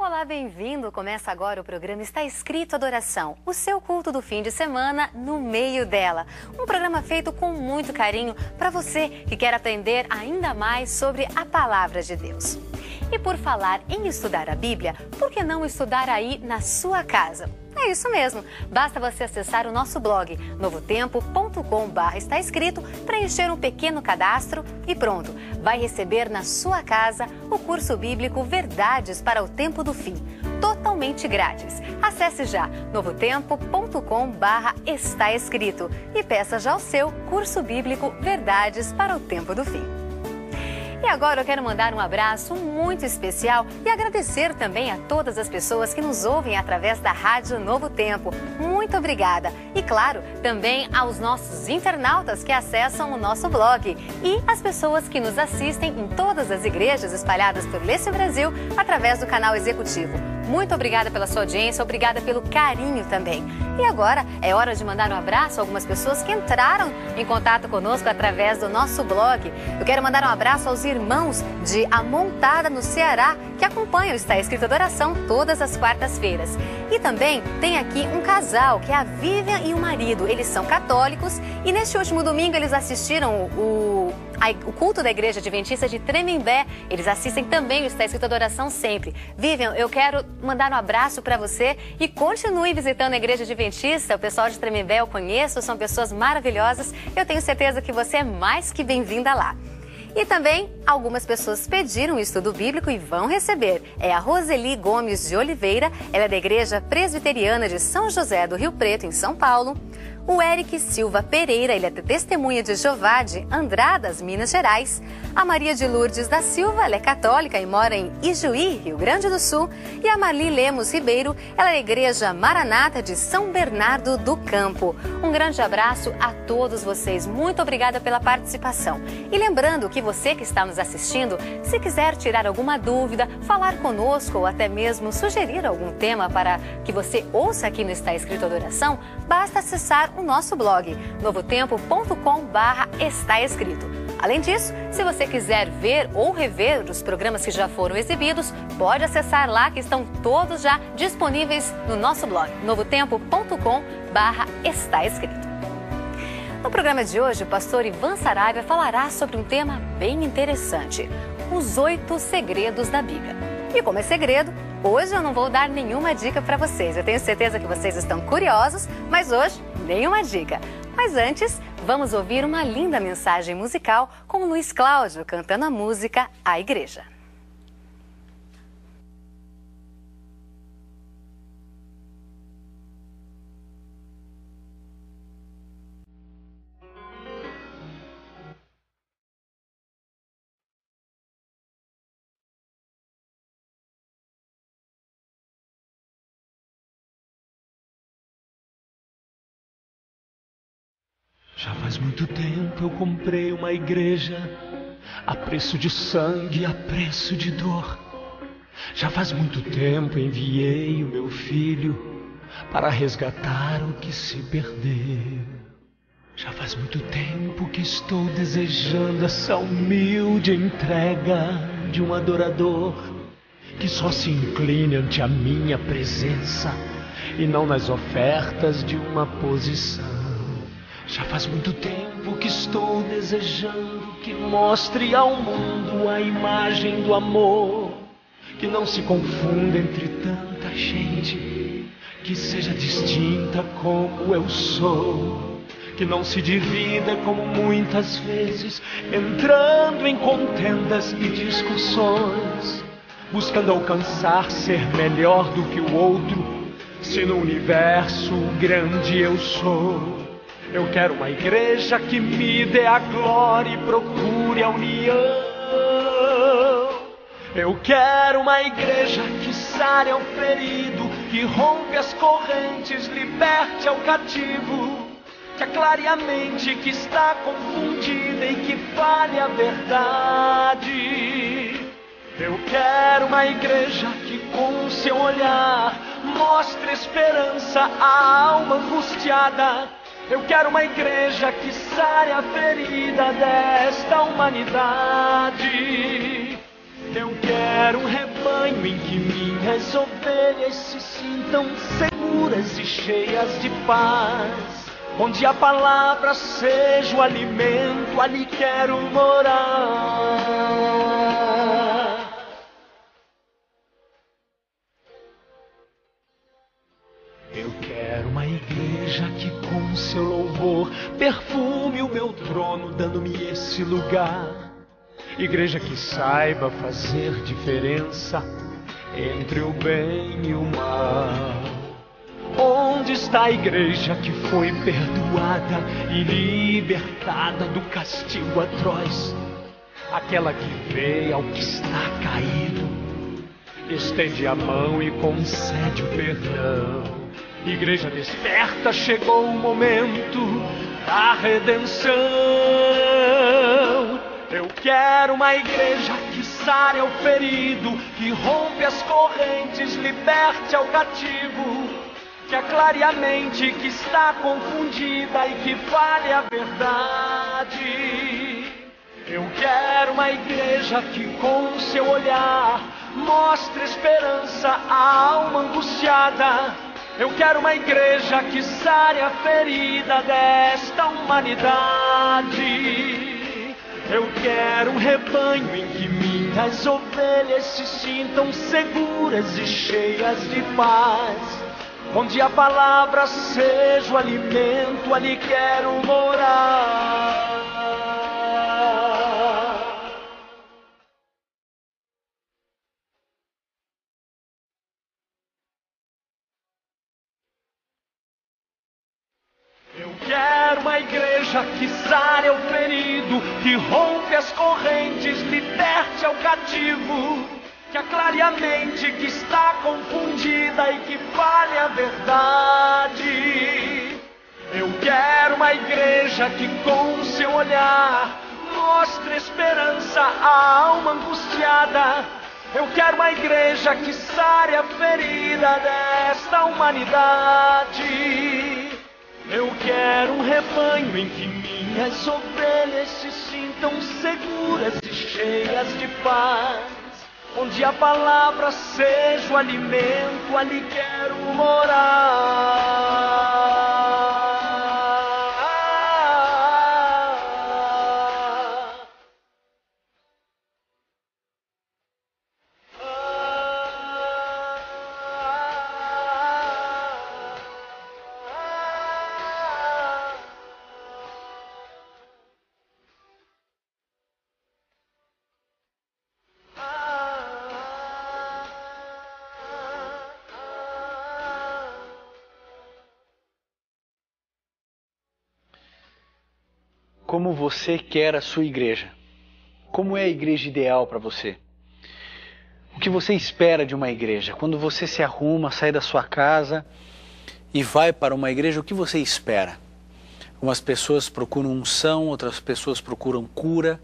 Olá, bem-vindo! Começa agora o programa Está Escrito Adoração, o seu culto do fim de semana no meio dela. Um programa feito com muito carinho para você que quer aprender ainda mais sobre a Palavra de Deus. E por falar em estudar a Bíblia, por que não estudar aí na sua casa? É isso mesmo, basta você acessar o nosso blog novotempo.com/está escrito, preencher um pequeno cadastro e pronto, vai receber na sua casa o curso bíblico Verdades para o Tempo do Fim, totalmente grátis. Acesse já novotempo.com/está escrito e peça já o seu curso bíblico Verdades para o Tempo do Fim. E agora eu quero mandar um abraço muito especial e agradecer também a todas as pessoas que nos ouvem através da Rádio Novo Tempo. Muito obrigada! E claro, também aos nossos internautas que acessam o nosso blog e as pessoas que nos assistem em todas as igrejas espalhadas por esse Brasil através do canal executivo. Muito obrigada pela sua audiência, obrigada pelo carinho também. E agora é hora de mandar um abraço a algumas pessoas que entraram em contato conosco através do nosso blog. Eu quero mandar um abraço aos irmãos de Amontada, no Ceará, que acompanham o Está Escrito Adoração todas as quartas-feiras. E também tem aqui um casal, que é a Vivian e o marido. Eles são católicos e neste último domingo eles assistiram o culto da Igreja Adventista de Tremembé. Eles assistem também o Está Escrito Adoração sempre. Vivian, eu quero mandar um abraço para você e continue visitando a Igreja Adventista. O pessoal de Tremembé eu conheço, são pessoas maravilhosas. Eu tenho certeza que você é mais que bem-vinda lá. E também algumas pessoas pediram o estudo bíblico e vão receber. É a Roseli Gomes de Oliveira, ela é da Igreja Presbiteriana de São José do Rio Preto, em São Paulo. O Eric Silva Pereira, ele é testemunha de Jeová de Andradas, Minas Gerais. A Maria de Lourdes da Silva, ela é católica e mora em Ijuí, Rio Grande do Sul. E a Marli Lemos Ribeiro, ela é da Igreja Maranata de São Bernardo do Campo. Um grande abraço a todos vocês. Muito obrigada pela participação. E lembrando que você que está nos assistindo, se quiser tirar alguma dúvida, falar conosco ou até mesmo sugerir algum tema para que você ouça aqui no Está Escrito Adoração, basta acessar o nosso blog novotempo.com/está escrito. Além disso, se você quiser ver ou rever os programas que já foram exibidos, pode acessar lá que estão todos já disponíveis no nosso blog novotempo.com/está escrito. No programa de hoje, o pastor Ivan Saraiva falará sobre um tema bem interessante: os 8 segredos da Bíblia. E como é segredo, hoje eu não vou dar nenhuma dica para vocês. Eu tenho certeza que vocês estão curiosos, mas hoje nenhuma dica. Mas antes, vamos ouvir uma linda mensagem musical com o Luiz Cláudio cantando a música A Igreja. Já faz muito tempo eu comprei uma igreja, a preço de sangue, a preço de dor. Já faz muito tempo enviei o meu filho para resgatar o que se perdeu. Já faz muito tempo que estou desejando essa humilde entrega de um adorador que só se incline ante a minha presença e não nas ofertas de uma posição. Já faz muito tempo que estou desejando que mostre ao mundo a imagem do amor, que não se confunda entre tanta gente, que seja distinta como eu sou, que não se divida como muitas vezes, entrando em contendas e discussões, buscando alcançar ser melhor do que o outro, se no universo grande eu sou. Eu quero uma igreja que me dê a glória e procure a união. Eu quero uma igreja que sare ao ferido, que rompe as correntes, liberte ao cativo, que aclare a mente que está confundida e que fale a verdade. Eu quero uma igreja que com seu olhar mostre esperança à alma angustiada. Eu quero uma igreja que sare a ferida desta humanidade. Eu quero um rebanho rebanho em que minhas ovelhas se sintam seguras e cheias de paz. Onde a palavra seja o alimento, ali quero morar. Eu quero uma igreja que com seu louvor perfume o meu trono, dando-me esse lugar. Igreja que saiba fazer diferença entre o bem e o mal. Onde está a igreja que foi perdoada e libertada do castigo atroz? Aquela que vê ao que está caído, estende a mão e concede o perdão. Igreja desperta, chegou o momento da redenção. Eu quero uma igreja que sare ao ferido, que rompe as correntes, liberte ao cativo, que aclare a mente que está confundida e que fale a verdade. Eu quero uma igreja que com seu olhar mostre esperança à alma angustiada. Eu quero uma igreja que sare a ferida desta humanidade. Eu quero um rebanho em que minhas ovelhas se sintam seguras e cheias de paz. Onde a palavra seja o alimento, ali quero morar. Eu quero uma igreja que sare o ferido, que rompe as correntes, liberte ao cativo, que aclare a mente que está confundida e que fale a verdade. Eu quero uma igreja que com seu olhar mostre esperança à alma angustiada. Eu quero uma igreja que sare a ferida desta humanidade. Eu quero um rebanho em que minhas ovelhas se sintam seguras e cheias de paz. Onde a palavra seja o alimento, ali quero morar. Como você quer a sua igreja? Como é a igreja ideal para você? O que você espera de uma igreja? Quando você se arruma, sai da sua casa e vai para uma igreja, o que você espera? Umas pessoas procuram unção, outras pessoas procuram cura,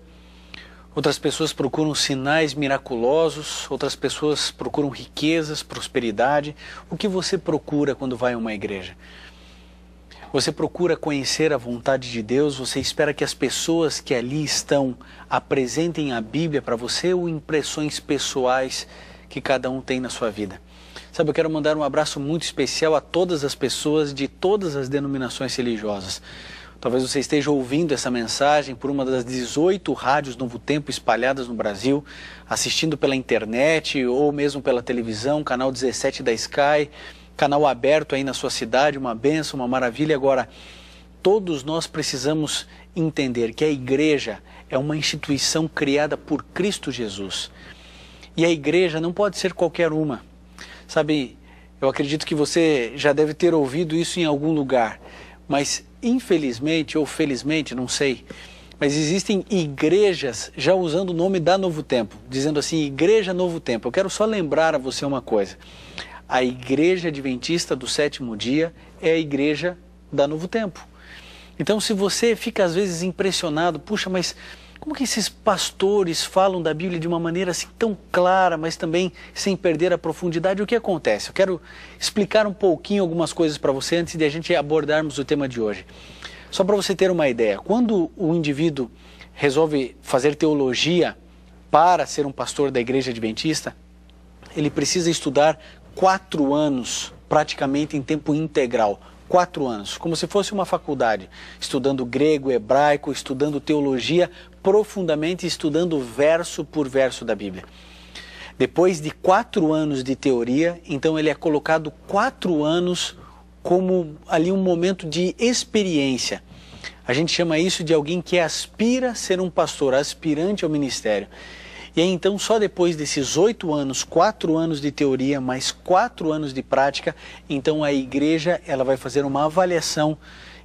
outras pessoas procuram sinais miraculosos, outras pessoas procuram riquezas, prosperidade. O que você procura quando vai a uma igreja? Você procura conhecer a vontade de Deus? Você espera que as pessoas que ali estão apresentem a Bíblia para você ou impressões pessoais que cada um tem na sua vida? Sabe, eu quero mandar um abraço muito especial a todas as pessoas de todas as denominações religiosas. Talvez você esteja ouvindo essa mensagem por uma das 18 rádios Novo Tempo espalhadas no Brasil, assistindo pela internet ou mesmo pela televisão, canal 17 da Sky, canal aberto aí na sua cidade, uma bênção, uma maravilha. Agora, todos nós precisamos entender que a igreja é uma instituição criada por Cristo Jesus. E a igreja não pode ser qualquer uma. Sabe, eu acredito que você já deve ter ouvido isso em algum lugar, mas infelizmente ou felizmente, não sei, mas existem igrejas já usando o nome da Novo Tempo, dizendo assim, Igreja Novo Tempo. Eu quero só lembrar a você uma coisa. A Igreja Adventista do Sétimo Dia é a Igreja da Novo Tempo. Então, se você fica às vezes impressionado, puxa, mas como que esses pastores falam da Bíblia de uma maneira assim tão clara, mas também sem perder a profundidade, o que acontece? Eu quero explicar um pouquinho algumas coisas para você antes de a gente abordarmos o tema de hoje. Só para você ter uma ideia, quando o indivíduo resolve fazer teologia para ser um pastor da Igreja Adventista, ele precisa estudar 4 anos, praticamente em tempo integral. 4 anos, como se fosse uma faculdade, estudando grego, hebraico, estudando teologia profundamente, estudando verso por verso da Bíblia. Depois de 4 anos de teoria, então ele é colocado 4 anos como ali um momento de experiência. A gente chama isso de alguém que aspira a ser um pastor, aspirante ao ministério. E aí então só depois desses 8 anos, 4 anos de teoria, mais 4 anos de prática, então a igreja ela vai fazer uma avaliação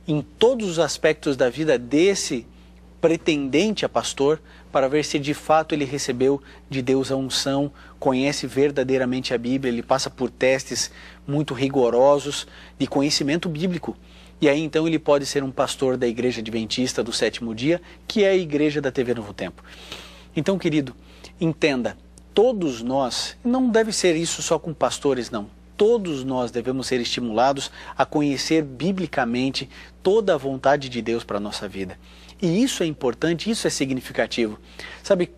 em todos os aspectos da vida desse pretendente a pastor, para ver se de fato ele recebeu de Deus a unção, conhece verdadeiramente a Bíblia, ele passa por testes muito rigorosos de conhecimento bíblico. E aí então ele pode ser um pastor da Igreja Adventista do Sétimo Dia, que é a igreja da TV Novo Tempo. Então, querido, entenda, todos nós, não deve ser isso só com pastores não, todos nós devemos ser estimulados a conhecer biblicamente toda a vontade de Deus para a nossa vida. E isso é importante, isso é significativo. Sabe,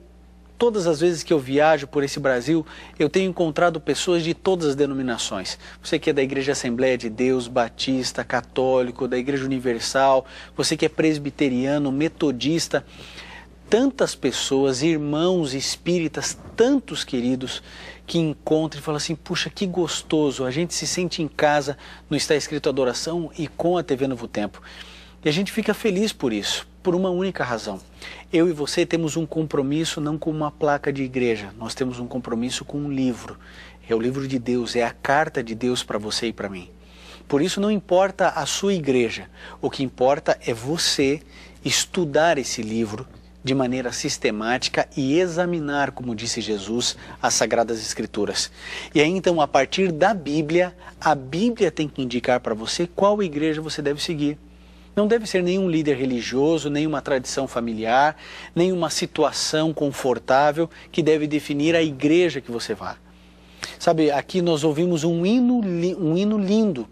todas as vezes que eu viajo por esse Brasil, eu tenho encontrado pessoas de todas as denominações. Você que é da Igreja Assembleia de Deus, Batista, Católico, da Igreja Universal, você que é presbiteriano, metodista, tantas pessoas, irmãos espíritas, tantos queridos, que encontram e falam assim, puxa, que gostoso, a gente se sente em casa no Está Escrito Adoração e com a TV Novo Tempo. E a gente fica feliz por isso, por uma única razão. Eu e você temos um compromisso não com uma placa de igreja, nós temos um compromisso com um livro. É o livro de Deus, é a carta de Deus para você e para mim. Por isso não importa a sua igreja, o que importa é você estudar esse livro de maneira sistemática e examinar, como disse Jesus, as Sagradas Escrituras. E aí então, a partir da Bíblia, a Bíblia tem que indicar para você qual igreja você deve seguir. Não deve ser nenhum líder religioso, nenhuma tradição familiar, nenhuma situação confortável que deve definir a igreja que você vá. Sabe, aqui nós ouvimos um hino lindo.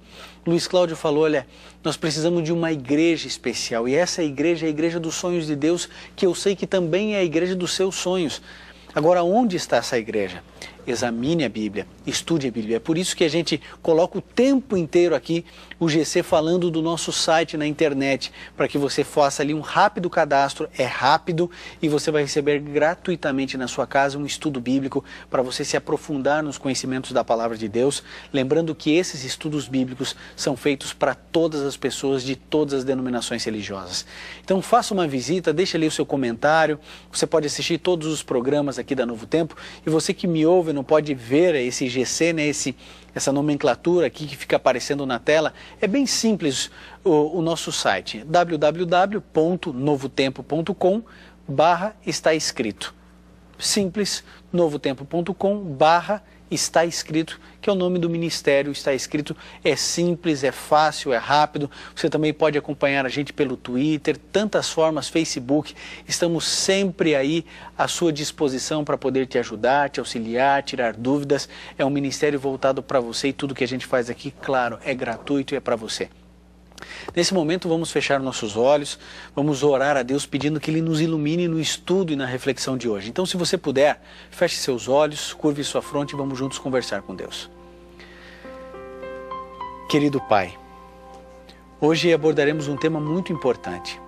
Luiz Cláudio falou, olha, nós precisamos de uma igreja especial. E essa igreja é a igreja dos sonhos de Deus, que eu sei que também é a igreja dos seus sonhos. Agora, onde está essa igreja? Examine a Bíblia, estude a Bíblia. É por isso que a gente coloca o tempo inteiro aqui o GC falando do nosso site na internet, para que você faça ali um rápido cadastro, é rápido, e você vai receber gratuitamente na sua casa um estudo bíblico para você se aprofundar nos conhecimentos da Palavra de Deus. Lembrando que esses estudos bíblicos são feitos para todas as pessoas de todas as denominações religiosas. Então faça uma visita, deixe ali o seu comentário, você pode assistir todos os programas aqui da Novo Tempo, e você que me ouve não pode ver esse GC, né, essa nomenclatura aqui que fica aparecendo na tela, é bem simples o nosso site, www.novotempo.com/está escrito. Simples, novotempo.com/está escrito, que é o nome do ministério, está escrito, é simples, é fácil, é rápido. Você também pode acompanhar a gente pelo Twitter, tantas formas, Facebook, estamos sempre aí à sua disposição para poder te ajudar, te auxiliar, tirar dúvidas. É um ministério voltado para você e tudo que a gente faz aqui, claro, é gratuito e é para você. Nesse momento vamos fechar nossos olhos, vamos orar a Deus pedindo que Ele nos ilumine no estudo e na reflexão de hoje. Então, se você puder, feche seus olhos, curve sua fronte e vamos juntos conversar com Deus. Querido Pai, hoje abordaremos um tema muito importante.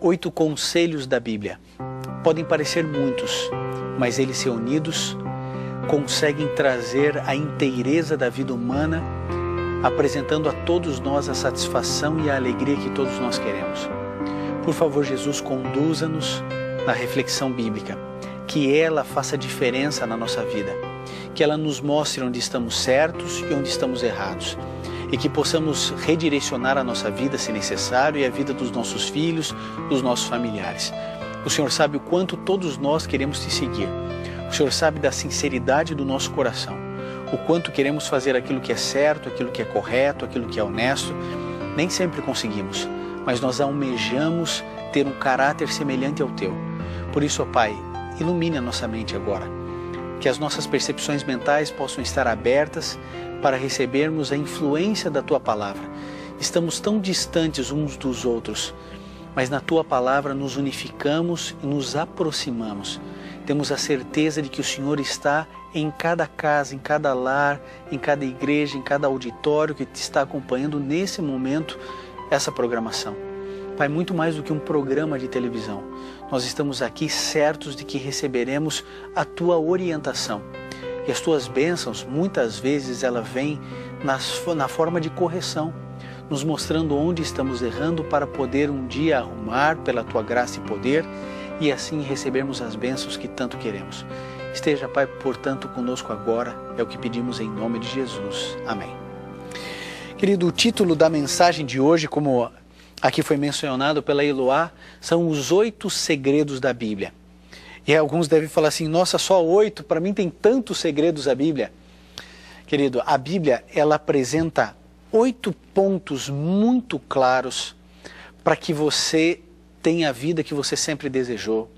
8 conselhos da Bíblia. Podem parecer muitos, mas eles reunidos conseguem trazer a inteireza da vida humana, apresentando a todos nós a satisfação e a alegria que todos nós queremos. Por favor, Jesus, conduza-nos na reflexão bíblica, que ela faça diferença na nossa vida, que ela nos mostre onde estamos certos e onde estamos errados, e que possamos redirecionar a nossa vida, se necessário, e a vida dos nossos filhos, dos nossos familiares. O Senhor sabe o quanto todos nós queremos te seguir. O Senhor sabe da sinceridade do nosso coração, o quanto queremos fazer aquilo que é certo, aquilo que é correto, aquilo que é honesto. Nem sempre conseguimos, mas nós almejamos ter um caráter semelhante ao teu. Por isso, ó Pai, ilumine a nossa mente agora, que as nossas percepções mentais possam estar abertas para recebermos a influência da tua palavra. Estamos tão distantes uns dos outros, mas na tua palavra nos unificamos e nos aproximamos. temos a certeza de que o Senhor está em cada casa, em cada lar, em cada igreja, em cada auditório que te está acompanhando nesse momento essa programação. Pai, muito mais do que um programa de televisão, nós estamos aqui certos de que receberemos a Tua orientação. E as Tuas bênçãos, muitas vezes, ela vem na forma de correção, nos mostrando onde estamos errando para poder um dia arrumar pela Tua graça e poder e assim recebermos as bênçãos que tanto queremos. Esteja, Pai, portanto, conosco agora, é o que pedimos em nome de Jesus. Amém. Querido, o título da mensagem de hoje, como aqui foi mencionado pela Eloá, são os 8 segredos da Bíblia. E alguns devem falar assim, nossa, só 8? Para mim tem tantos segredos a Bíblia. Querido, a Bíblia, ela apresenta 8 pontos muito claros para que você tenha a vida que você sempre desejou,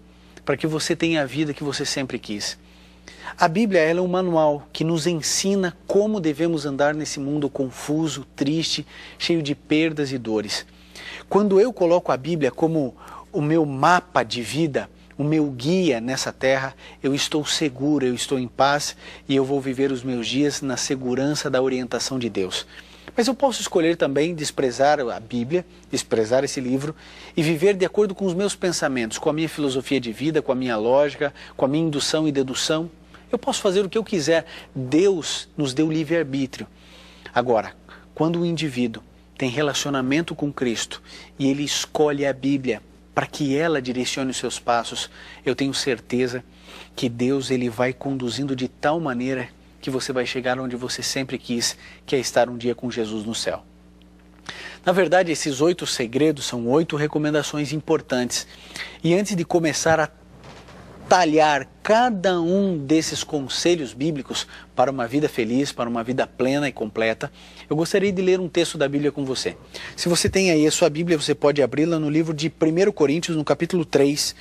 para que você tenha a vida que você sempre quis. A Bíblia, ela é um manual que nos ensina como devemos andar nesse mundo confuso, triste, cheio de perdas e dores. Quando eu coloco a Bíblia como o meu mapa de vida, o meu guia nessa terra, eu estou seguro, eu estou em paz e eu vou viver os meus dias na segurança da orientação de Deus. Mas eu posso escolher também desprezar a Bíblia, desprezar esse livro e viver de acordo com os meus pensamentos, com a minha filosofia de vida, com a minha lógica, com a minha indução e dedução. Eu posso fazer o que eu quiser. Deus nos deu livre-arbítrio. Agora, quando o indivíduo tem relacionamento com Cristo e ele escolhe a Bíblia para que ela direcione os seus passos, eu tenho certeza que Deus ele vai conduzindo de tal maneira que você vai chegar onde você sempre quis, que é estar um dia com Jesus no céu. Na verdade, esses 8 segredos são 8 recomendações importantes. E antes de começar a talhar cada um desses conselhos bíblicos para uma vida feliz, para uma vida plena e completa, eu gostaria de ler um texto da Bíblia com você. Se você tem aí a sua Bíblia, você pode abri-la no livro de 1 Coríntios, no capítulo 3,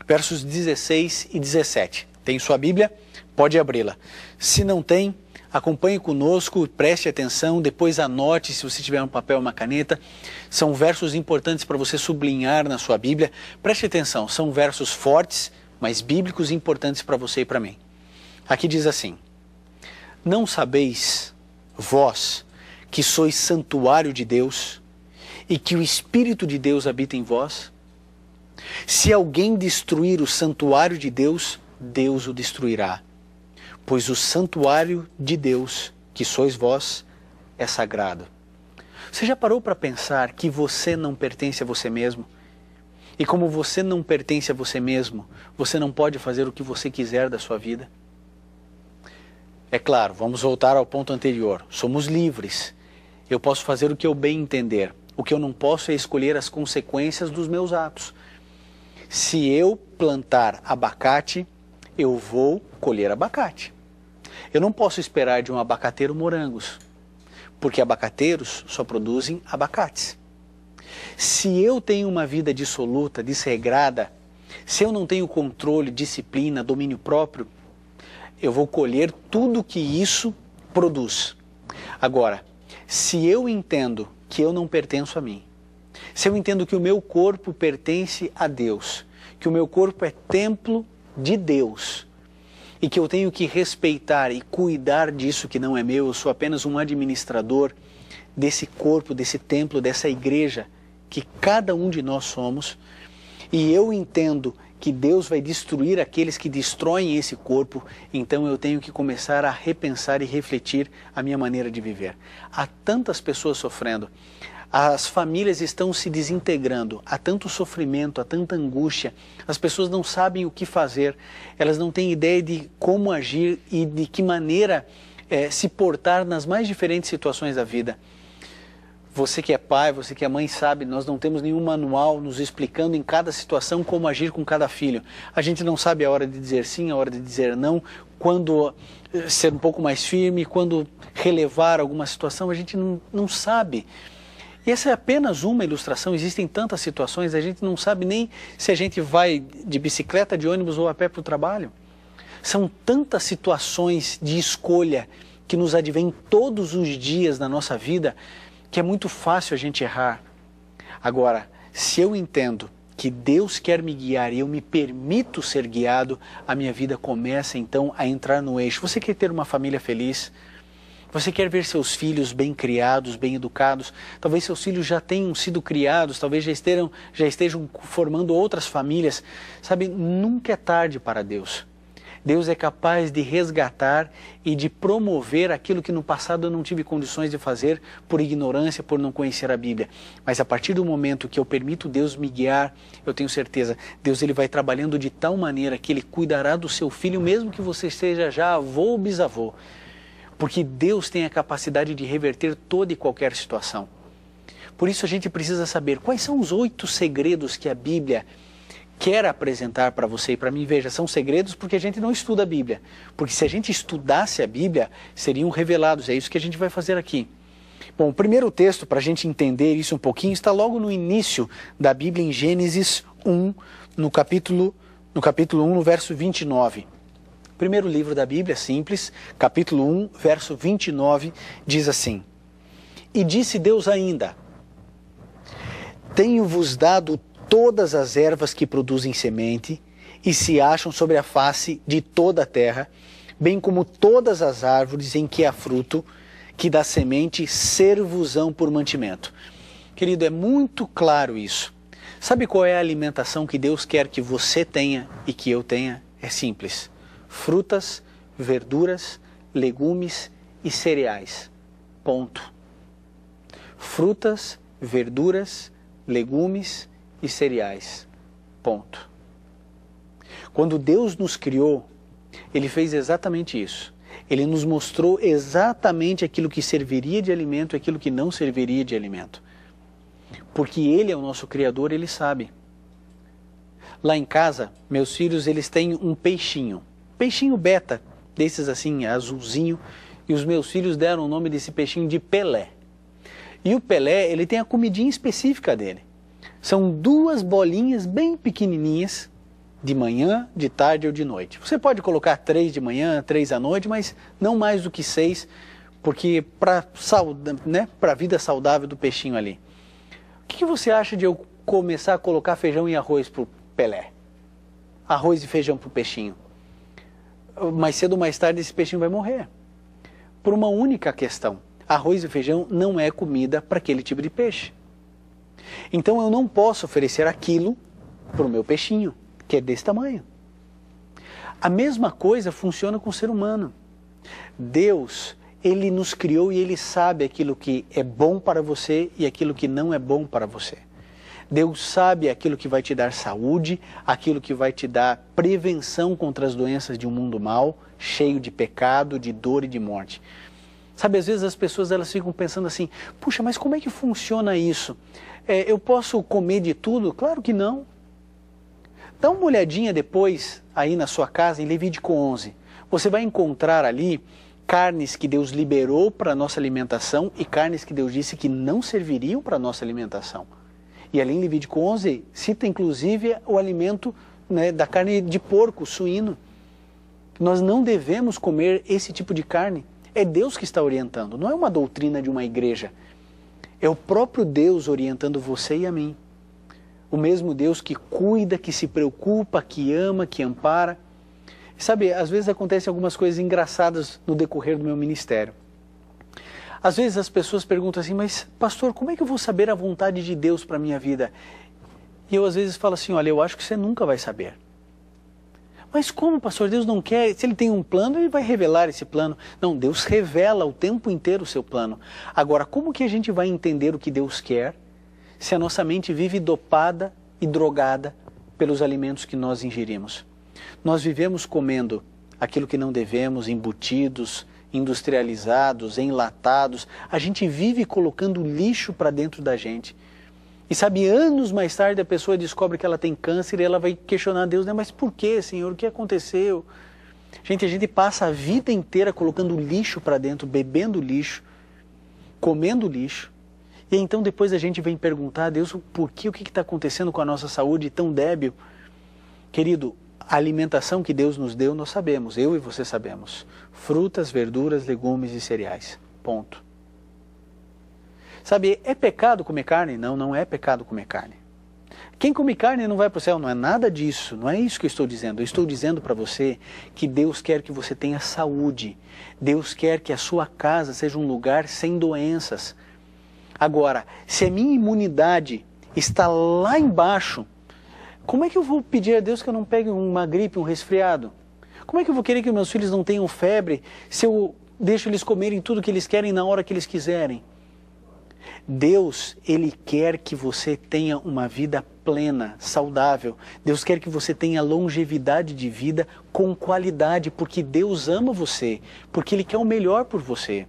versos 16 e 17. Tem sua Bíblia? Pode abri-la. Se não tem, acompanhe conosco, preste atenção, depois anote se você tiver um papel ou uma caneta. São versos importantes para você sublinhar na sua Bíblia. Preste atenção, são versos fortes, mas bíblicos importantes para você e para mim. Aqui diz assim: não sabeis, vós, que sois santuário de Deus e que o Espírito de Deus habita em vós? Se alguém destruir o santuário de Deus, Deus o destruirá. Pois o santuário de Deus, que sois vós, é sagrado. Você já parou para pensar que você não pertence a você mesmo? E como você não pertence a você mesmo, você não pode fazer o que você quiser da sua vida? É claro, vamos voltar ao ponto anterior. Somos livres. Eu posso fazer o que eu bem entender. O que eu não posso é escolher as consequências dos meus atos. Se eu plantar abacate, eu vou colher abacate. Eu não posso esperar de um abacateiro morangos, porque abacateiros só produzem abacates. Se eu tenho uma vida dissoluta, desregrada, se eu não tenho controle, disciplina, domínio próprio, eu vou colher tudo que isso produz. Agora, se eu entendo que eu não pertenço a mim, se eu entendo que o meu corpo pertence a Deus, que o meu corpo é templo de Deus, e que eu tenho que respeitar e cuidar disso que não é meu, eu sou apenas um administrador desse corpo, desse templo, dessa igreja que cada um de nós somos, e eu entendo que Deus vai destruir aqueles que destroem esse corpo, então eu tenho que começar a repensar e refletir a minha maneira de viver. Há tantas pessoas sofrendo, as famílias estão se desintegrando, há tanto sofrimento, há tanta angústia, as pessoas não sabem o que fazer, elas não têm ideia de como agir e de que maneira se portar nas mais diferentes situações da vida. Você que é pai, você que é mãe sabe, nós não temos nenhum manual nos explicando em cada situação como agir com cada filho. A gente não sabe a hora de dizer sim, a hora de dizer não, quando ser um pouco mais firme, quando relevar alguma situação, a gente não sabe. E essa é apenas uma ilustração, existem tantas situações, a gente não sabe nem se a gente vai de bicicleta, de ônibus ou a pé para o trabalho. São tantas situações de escolha que nos advêm todos os dias na nossa vida, que é muito fácil a gente errar. Agora, se eu entendo que Deus quer me guiar e eu me permito ser guiado, a minha vida começa então a entrar no eixo. Você quer ter uma família feliz? Você quer ver seus filhos bem criados, bem educados? Talvez seus filhos já tenham sido criados, talvez já estejam formando outras famílias. Sabe, nunca é tarde para Deus. Deus é capaz de resgatar e de promover aquilo que no passado eu não tive condições de fazer por ignorância, por não conhecer a Bíblia. Mas a partir do momento que eu permito Deus me guiar, eu tenho certeza, Deus ele vai trabalhando de tal maneira que Ele cuidará do seu filho, mesmo que você seja já avô ou bisavô. Porque Deus tem a capacidade de reverter toda e qualquer situação. Por isso a gente precisa saber quais são os 8 segredos que a Bíblia quer apresentar para você e para mim. Veja, são segredos porque a gente não estuda a Bíblia. Porque se a gente estudasse a Bíblia, seriam revelados. É isso que a gente vai fazer aqui. Bom, o primeiro texto, para a gente entender isso um pouquinho, está logo no início da Bíblia, em Gênesis 1, no capítulo 1, no verso 29. Primeiro livro da Bíblia, simples, capítulo 1, verso 29, diz assim: E disse Deus ainda: Tenho-vos dado todas as ervas que produzem semente e se acham sobre a face de toda a terra, bem como todas as árvores em que há fruto, que dá semente, ser-vos-ão por mantimento. Querido, é muito claro isso. Sabe qual é a alimentação que Deus quer que você tenha e que eu tenha? É simples: frutas, verduras, legumes e cereais. Ponto. Frutas, verduras, legumes e cereais. Ponto. Quando Deus nos criou, Ele fez exatamente isso. Ele nos mostrou exatamente aquilo que serviria de alimento e aquilo que não serviria de alimento. Porque Ele é o nosso Criador, Ele sabe. Lá em casa, meus filhos, eles têm um peixinho beta, desses assim, azulzinho, e os meus filhos deram o nome desse peixinho de Pelé. E o Pelé, ele tem a comidinha específica dele. São 2 bolinhas bem pequenininhas, de manhã, de tarde ou de noite. Você pode colocar 3 de manhã, 3 à noite, mas não mais do que 6, porque para a vida saudável do peixinho ali. O que você acha de eu começar a colocar feijão e arroz para o Pelé? Arroz e feijão para o peixinho. Mais cedo ou mais tarde esse peixinho vai morrer. Por uma única questão: arroz e feijão não é comida para aquele tipo de peixe. Então eu não posso oferecer aquilo para o meu peixinho, que é desse tamanho. A mesma coisa funciona com o ser humano. Deus, Ele nos criou e Ele sabe aquilo que é bom para você e aquilo que não é bom para você. Deus sabe aquilo que vai te dar saúde, aquilo que vai te dar prevenção contra as doenças de um mundo mau, cheio de pecado, de dor e de morte. Sabe, às vezes as pessoas elas ficam pensando assim: puxa, mas como é que funciona isso? Eu posso comer de tudo? Claro que não. Dá uma olhadinha depois aí na sua casa em Levítico 11. Você vai encontrar ali carnes que Deus liberou para a nossa alimentação e carnes que Deus disse que não serviriam para a nossa alimentação. E ali em Levítico 11 cita inclusive o alimento, né, da carne de porco, suíno. Nós não devemos comer esse tipo de carne. É Deus que está orientando, não é uma doutrina de uma igreja. É o próprio Deus orientando você e a mim. O mesmo Deus que cuida, que se preocupa, que ama, que ampara. E sabe, às vezes acontecem algumas coisas engraçadas no decorrer do meu ministério. Às vezes as pessoas perguntam assim: mas pastor, como é que eu vou saber a vontade de Deus para a minha vida? E eu às vezes falo assim: olha, eu acho que você nunca vai saber. Mas como, pastor? Deus não quer? Se Ele tem um plano, Ele vai revelar esse plano. Não, Deus revela o tempo inteiro o seu plano. Agora, como que a gente vai entender o que Deus quer se a nossa mente vive dopada e drogada pelos alimentos que nós ingerimos? Nós vivemos comendo aquilo que não devemos, embutidos, industrializados, enlatados. A gente vive colocando lixo para dentro da gente. E sabe, anos mais tarde a pessoa descobre que ela tem câncer e ela vai questionar a Deus, né? Mas por que, Senhor? O que aconteceu? Gente, a gente passa a vida inteira colocando lixo para dentro, bebendo lixo, comendo lixo. E então depois a gente vem perguntar a Deus por quê, o que está acontecendo com a nossa saúde tão débil. Querido, a alimentação que Deus nos deu, nós sabemos, eu e você sabemos. Frutas, verduras, legumes e cereais. Ponto. Sabe, é pecado comer carne? Não, não é pecado comer carne. Quem come carne não vai para o céu. Não é nada disso, não é isso que eu estou dizendo. Eu estou dizendo para você que Deus quer que você tenha saúde. Deus quer que a sua casa seja um lugar sem doenças. Agora, se a minha imunidade está lá embaixo, como é que eu vou pedir a Deus que eu não pegue uma gripe, um resfriado? Como é que eu vou querer que meus filhos não tenham febre se eu deixo eles comerem tudo que eles querem na hora que eles quiserem? Deus, Ele quer que você tenha uma vida plena, saudável. Deus quer que você tenha longevidade de vida com qualidade, porque Deus ama você, porque Ele quer o melhor por você.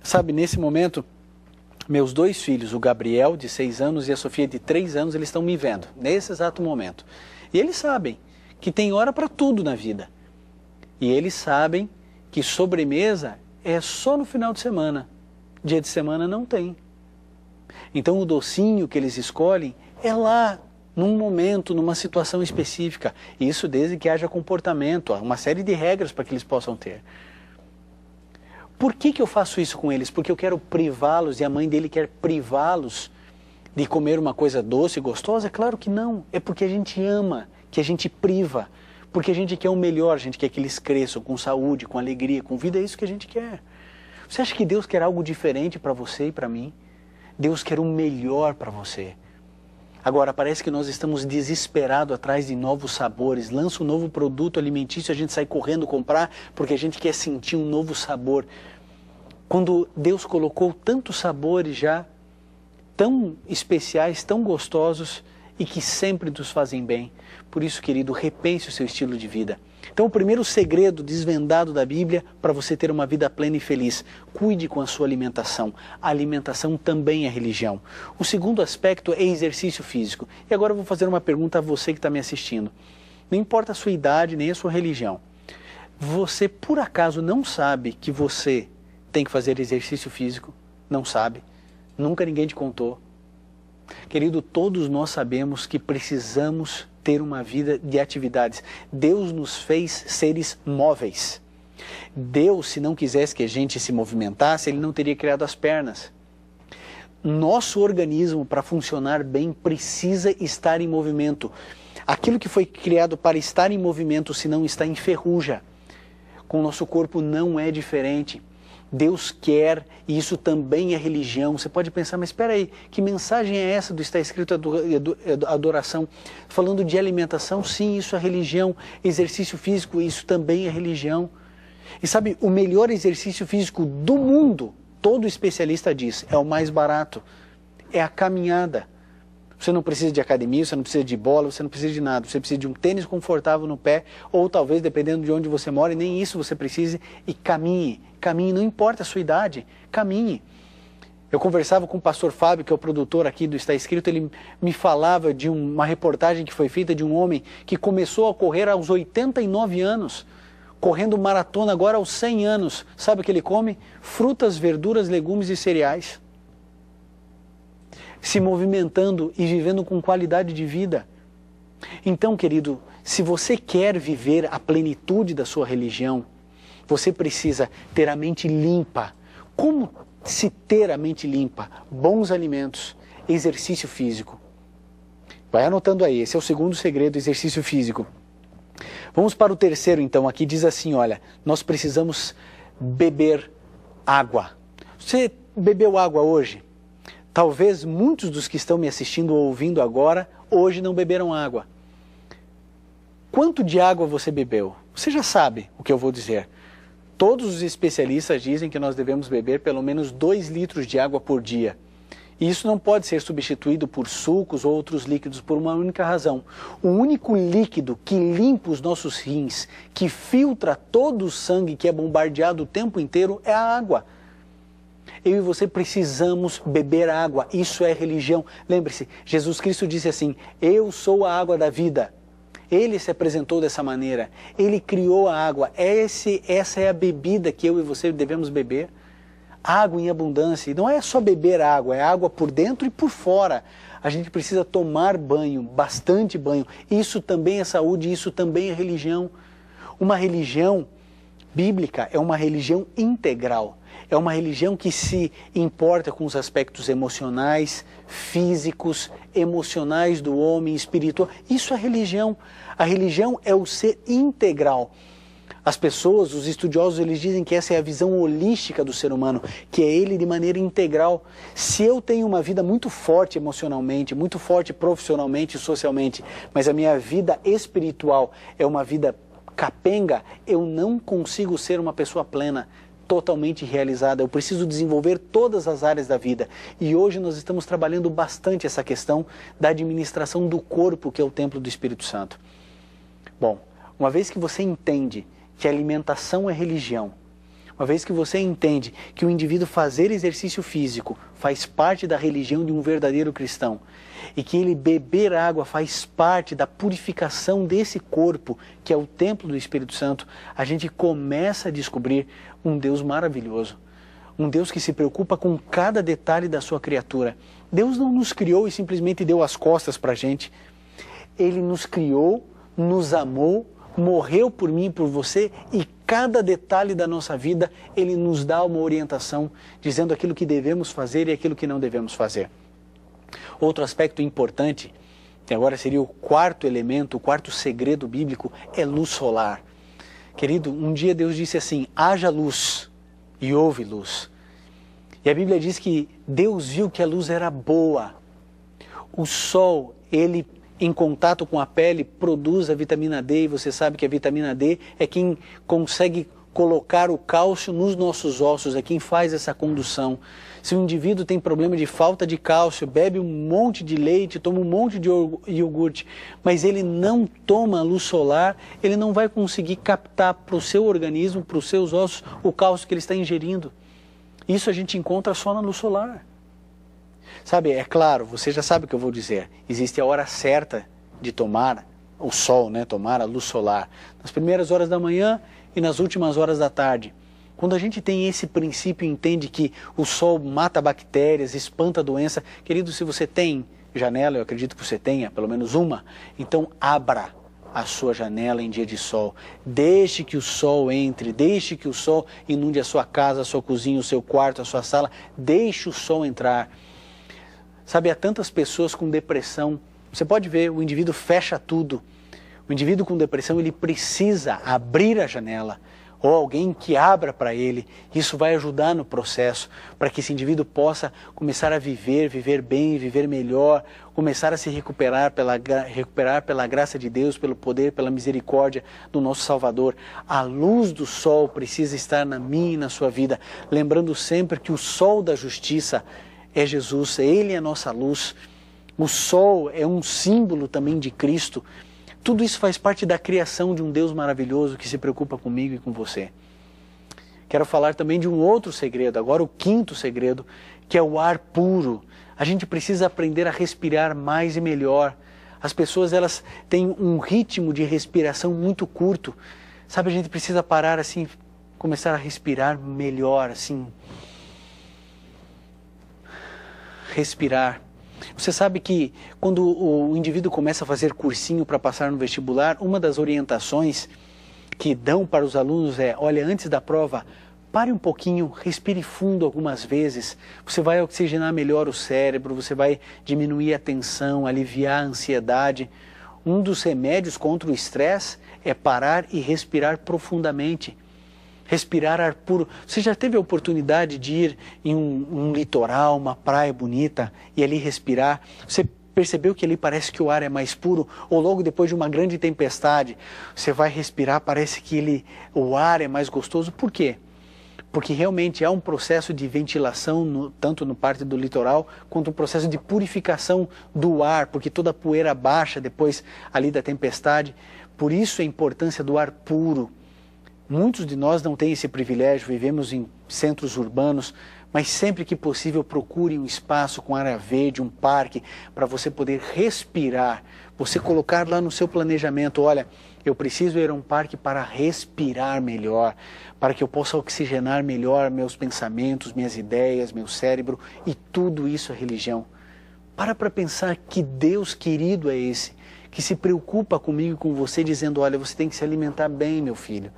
Sabe, nesse momento, meus 2 filhos, o Gabriel, de 6 anos, e a Sofia, de 3 anos, eles estão me vendo, nesse exato momento. E eles sabem que tem hora para tudo na vida. E eles sabem que sobremesa é só no final de semana. Dia de semana não tem. Então o docinho que eles escolhem é lá, num momento, numa situação específica. Isso desde que haja comportamento, há uma série de regras para que eles possam ter. Por que eu faço isso com eles? Porque eu quero privá-los e a mãe dele quer privá-los de comer uma coisa doce e gostosa? É claro que não. É porque a gente ama, que a gente priva. Porque a gente quer o melhor, a gente quer que eles cresçam com saúde, com alegria, com vida. É isso que a gente quer. Você acha que Deus quer algo diferente para você e para mim? Deus quer o melhor para você. Agora, parece que nós estamos desesperados atrás de novos sabores. Lança um novo produto alimentício, a gente sai correndo comprar porque a gente quer sentir um novo sabor. Quando Deus colocou tantos sabores já, tão especiais, tão gostosos e que sempre nos fazem bem. Por isso, querido, repense o seu estilo de vida. Então, o primeiro segredo desvendado da Bíblia para você ter uma vida plena e feliz: cuide com a sua alimentação. A alimentação também é religião. O segundo aspecto é exercício físico. E agora eu vou fazer uma pergunta a você que está me assistindo. Não importa a sua idade nem a sua religião. Você, por acaso, não sabe que você tem que fazer exercício físico? Não sabe? Nunca ninguém te contou? Querido, todos nós sabemos que precisamos ter uma vida de atividades. Deus nos fez seres móveis. Deus, se não quisesse que a gente se movimentasse, Ele não teria criado as pernas. Nosso organismo, para funcionar bem, precisa estar em movimento. Aquilo que foi criado para estar em movimento, se não está, enferruja. Com o nosso corpo não é diferente. Deus quer, e isso também é religião. Você pode pensar, mas espera aí, que mensagem é essa do está escrito adoração? Falando de alimentação, sim, isso é religião. Exercício físico, isso também é religião. E sabe, o melhor exercício físico do mundo, todo especialista diz, é o mais barato, é a caminhada. Você não precisa de academia, você não precisa de bola, você não precisa de nada. Você precisa de um tênis confortável no pé, ou talvez, dependendo de onde você mora, e nem isso você precise, e caminhe. Caminhe, não importa a sua idade, caminhe. Eu conversava com o pastor Fábio, que é o produtor aqui do Está Escrito, ele me falava de uma reportagem que foi feita de um homem que começou a correr aos 89 anos, correndo maratona agora aos 100 anos. Sabe o que ele come? Frutas, verduras, legumes e cereais. Se movimentando e vivendo com qualidade de vida. Então, querido, se você quer viver a plenitude da sua religião, você precisa ter a mente limpa. Como se ter a mente limpa? Bons alimentos, exercício físico. Vai anotando aí, esse é o segundo segredo, exercício físico. Vamos para o terceiro, então. Aqui diz assim, olha, nós precisamos beber água. Você bebeu água hoje? Talvez muitos dos que estão me assistindo ou ouvindo agora, hoje não beberam água. Quanto de água você bebeu? Você já sabe o que eu vou dizer. Todos os especialistas dizem que nós devemos beber pelo menos 2 litros de água por dia. E isso não pode ser substituído por sucos ou outros líquidos por uma única razão. O único líquido que limpa os nossos rins, que filtra todo o sangue que é bombardeado o tempo inteiro, é a água. Eu e você precisamos beber água, isso é religião. Lembre-se, Jesus Cristo disse assim, eu sou a água da vida. Ele se apresentou dessa maneira, Ele criou a água, essa é a bebida que eu e você devemos beber. Água em abundância, e não é só beber água, é água por dentro e por fora. A gente precisa tomar banho, bastante banho. Isso também é saúde, isso também é religião. Uma religião bíblica é uma religião integral. É uma religião que se importa com os aspectos emocionais, físicos, emocionais do homem, espiritual. Isso é religião. A religião é o ser integral. As pessoas, os estudiosos, eles dizem que essa é a visão holística do ser humano, que é ele de maneira integral. Se eu tenho uma vida muito forte emocionalmente, muito forte profissionalmente e socialmente, mas a minha vida espiritual é uma vida capenga, eu não consigo ser uma pessoa plena, totalmente realizada. Eu preciso desenvolver todas as áreas da vida. E hoje nós estamos trabalhando bastante essa questão da administração do corpo, que é o templo do Espírito Santo. Bom, uma vez que você entende que a alimentação é religião, uma vez que você entende que o indivíduo fazer exercício físico faz parte da religião de um verdadeiro cristão, e que ele beber água faz parte da purificação desse corpo, que é o templo do Espírito Santo, a gente começa a descobrir um Deus maravilhoso, um Deus que se preocupa com cada detalhe da sua criatura. Deus não nos criou e simplesmente deu as costas para a gente. Ele nos criou, nos amou, morreu por mim e por você, e cada detalhe da nossa vida Ele nos dá uma orientação, dizendo aquilo que devemos fazer e aquilo que não devemos fazer. Outro aspecto importante, e agora seria o quarto elemento, o quarto segredo bíblico, é luz solar. Querido, um dia Deus disse assim: haja luz, e houve luz. E a Bíblia diz que Deus viu que a luz era boa. O sol, ele em contato com a pele, produz a vitamina D, e você sabe que a vitamina D é quem consegue colocar o cálcio nos nossos ossos, é quem faz essa condução. Se o indivíduo tem problema de falta de cálcio, bebe um monte de leite, toma um monte de iogurte, mas ele não toma a luz solar, ele não vai conseguir captar para o seu organismo, para os seus ossos, o cálcio que ele está ingerindo. Isso a gente encontra só na luz solar. Sabe, é claro, você já sabe o que eu vou dizer. Existe a hora certa de tomar o sol, né? Tomar a luz solar. Nas primeiras horas da manhã e nas últimas horas da tarde. Quando a gente tem esse princípio e entende que o sol mata bactérias, espanta a doença, querido, se você tem janela, eu acredito que você tenha, pelo menos uma, então abra a sua janela em dia de sol. Deixe que o sol entre, deixe que o sol inunde a sua casa, a sua cozinha, o seu quarto, a sua sala. Deixe o sol entrar. Sabe, há tantas pessoas com depressão. Você pode ver, o indivíduo fecha tudo. O indivíduo com depressão, ele precisa abrir a janela, ou alguém que abra para ele. Isso vai ajudar no processo, para que esse indivíduo possa começar a viver bem, viver melhor, começar a se recuperar pela graça de Deus, pelo poder, pela misericórdia do nosso Salvador. A luz do sol precisa estar na minha e na sua vida, lembrando sempre que o sol da justiça é Jesus, Ele é a nossa luz. O sol é um símbolo também de Cristo. Tudo isso faz parte da criação de um Deus maravilhoso que se preocupa comigo e com você. Quero falar também de um outro segredo, agora o quinto segredo, que é o ar puro. A gente precisa aprender a respirar mais e melhor. As pessoas, elas têm um ritmo de respiração muito curto. Sabe, a gente precisa parar assim, começar a respirar melhor, assim. Respirar. Você sabe que quando o indivíduo começa a fazer cursinho para passar no vestibular, uma das orientações que dão para os alunos é: olha, antes da prova, pare um pouquinho, respire fundo algumas vezes. Você vai oxigenar melhor o cérebro, você vai diminuir a tensão, aliviar a ansiedade. Um dos remédios contra o estresse é parar e respirar profundamente. Respirar ar puro. Você já teve a oportunidade de ir em um litoral, uma praia bonita e ali respirar? Você percebeu que ali parece que o ar é mais puro? Ou logo depois de uma grande tempestade, você vai respirar, parece que o ar é mais gostoso? Por quê? Porque realmente há um processo de ventilação, tanto no parte do litoral, quanto um processo de purificação do ar, porque toda a poeira baixa depois ali da tempestade. Por isso a importância do ar puro. Muitos de nós não têm esse privilégio, vivemos em centros urbanos, mas sempre que possível procure um espaço com área verde, um parque, para você poder respirar. Você colocar lá no seu planejamento: olha, eu preciso ir a um parque para respirar melhor, para que eu possa oxigenar melhor meus pensamentos, minhas ideias, meu cérebro, e tudo isso é religião. Para pensar que Deus querido é esse, que se preocupa comigo e com você, dizendo: olha, você tem que se alimentar bem, meu filho.